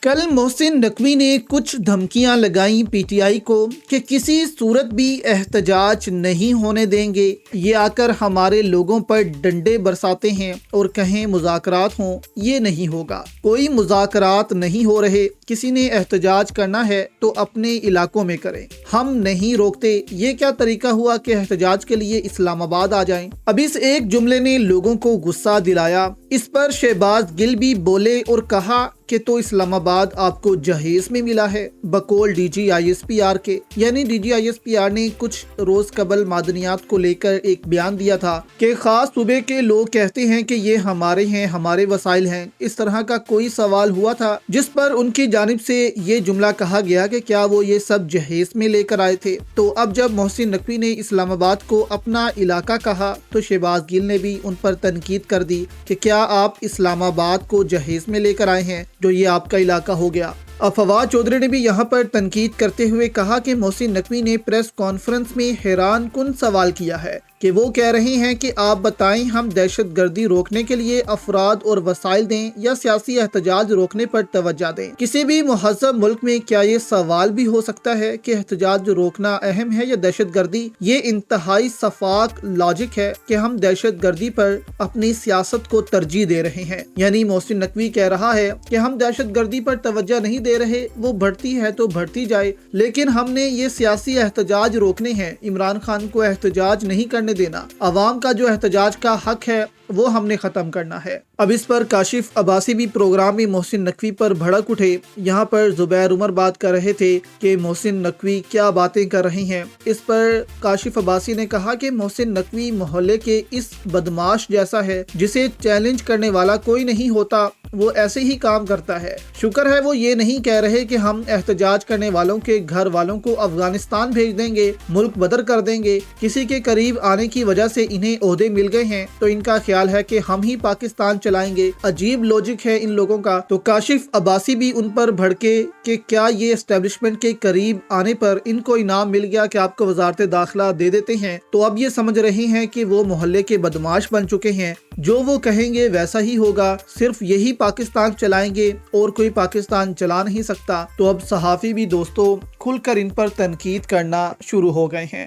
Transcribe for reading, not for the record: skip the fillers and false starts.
کل محسن نقوی نے کچھ دھمکیاں لگائیں پی ٹی آئی کو کہ کسی صورت بھی احتجاج نہیں ہونے دیں گے۔ یہ آ کر ہمارے لوگوں پر ڈنڈے برساتے ہیں اور کہیں مذاکرات ہوں، یہ نہیں ہوگا۔ کوئی مذاکرات نہیں ہو رہے۔ کسی نے احتجاج کرنا ہے تو اپنے علاقوں میں کریں، ہم نہیں روکتے۔ یہ کیا طریقہ ہوا کہ احتجاج کے لیے اسلام آباد آ جائیں؟ اب اس ایک جملے نے لوگوں کو غصہ دلایا۔ اس پر شہباز گل بھی بولے اور کہا کہ تو اسلام آباد آپ کو جہیز میں ملا ہے، بقول D G I S P R کے۔ یعنی D G I S P R نے کچھ روز قبل معدنیات کو لے کر ایک بیان دیا تھا کہ خاص صوبے کے لوگ کہتے ہیں کہ یہ ہمارے ہیں، ہمارے وسائل ہیں۔ اس طرح کا کوئی سوال ہوا تھا جس پر ان کی جانب سے یہ جملہ کہا گیا کہ کیا وہ یہ سب جہیز میں لے کر آئے تھے؟ تو اب جب محسن نقوی نے اسلام آباد کو اپنا علاقہ کہا تو شہباز گل نے بھی ان پر تنقید کر دی کہ کیا آپ اسلام آباد کو جہیز میں لے کر آئے ہیں جو یہ آپ کا علاقہ ہو گیا۔ اب فواد چودھری نے بھی یہاں پر تنقید کرتے ہوئے کہا کہ محسن نقوی نے پریس کانفرنس میں حیران کن سوال کیا ہے کہ وہ کہہ رہے ہیں کہ آپ بتائیں ہم دہشت گردی روکنے کے لیے افراد اور وسائل دیں یا سیاسی احتجاج روکنے پر توجہ دیں۔ کسی بھی مہذب ملک میں کیا یہ سوال بھی ہو سکتا ہے کہ احتجاج روکنا اہم ہے یا دہشت گردی؟ یہ انتہائی شفاف لاجک ہے کہ ہم دہشت گردی پر اپنی سیاست کو ترجیح دے رہے ہیں۔ یعنی محسن نقوی کہہ رہا ہے کہ ہم دہشت گردی پر توجہ نہیں دے رہے، وہ بڑھتی ہے تو بڑھتی جائے، لیکن ہم نے یہ سیاسی احتجاج روکنے ہیں۔ عمران خان کو احتجاج نہیں کرنے دینا، عوام کا جو احتجاج کا حق ہے وہ ہم نے ختم کرنا ہے۔ اب اس پر کاشف عباسی بھی پروگرام میں محسن نقوی پر بھڑک اٹھے۔ یہاں پر زبیر عمر بات کر رہے تھے کہ محسن نقوی کیا باتیں کر رہے ہیں۔ اس پر کاشف عباسی نے کہا کہ محسن نقوی محلے کے اس بدماش جیسا ہے جسے چیلنج کرنے والا کوئی نہیں ہوتا، وہ ایسے ہی کام کرتا ہے۔ شکر ہے وہ یہ نہیں کہہ رہے کہ ہم احتجاج کرنے والوں کے گھر والوں کو افغانستان بھیج دیں گے، ملک بدر کر دیں گے۔ کسی کے قریب آنے کی وجہ سے انہیں عہدے مل گئے ہیں تو ان کا خیال ہے کہ ہم ہی پاکستان چلائیں گے۔ عجیب لوجک ہے ان لوگوں کا۔ تو کاشف عباسی بھی ان پر بھڑکے کہ کیا یہ اسٹیبلشمنٹ کے قریب آنے پر ان کو انعام مل گیا کہ آپ کو وزارت داخلہ دے دیتے ہیں، تو اب یہ سمجھ رہے ہیں کہ وہ محلے کے بدماش بن چکے ہیں، جو وہ کہیں گے ویسا ہی ہوگا، صرف یہی پاکستان چلائیں گے اور کوئی پاکستان چلا نہیں سکتا۔ تو اب صحافی بھی دوستو کھل کر ان پر تنقید کرنا شروع ہو گئے ہیں۔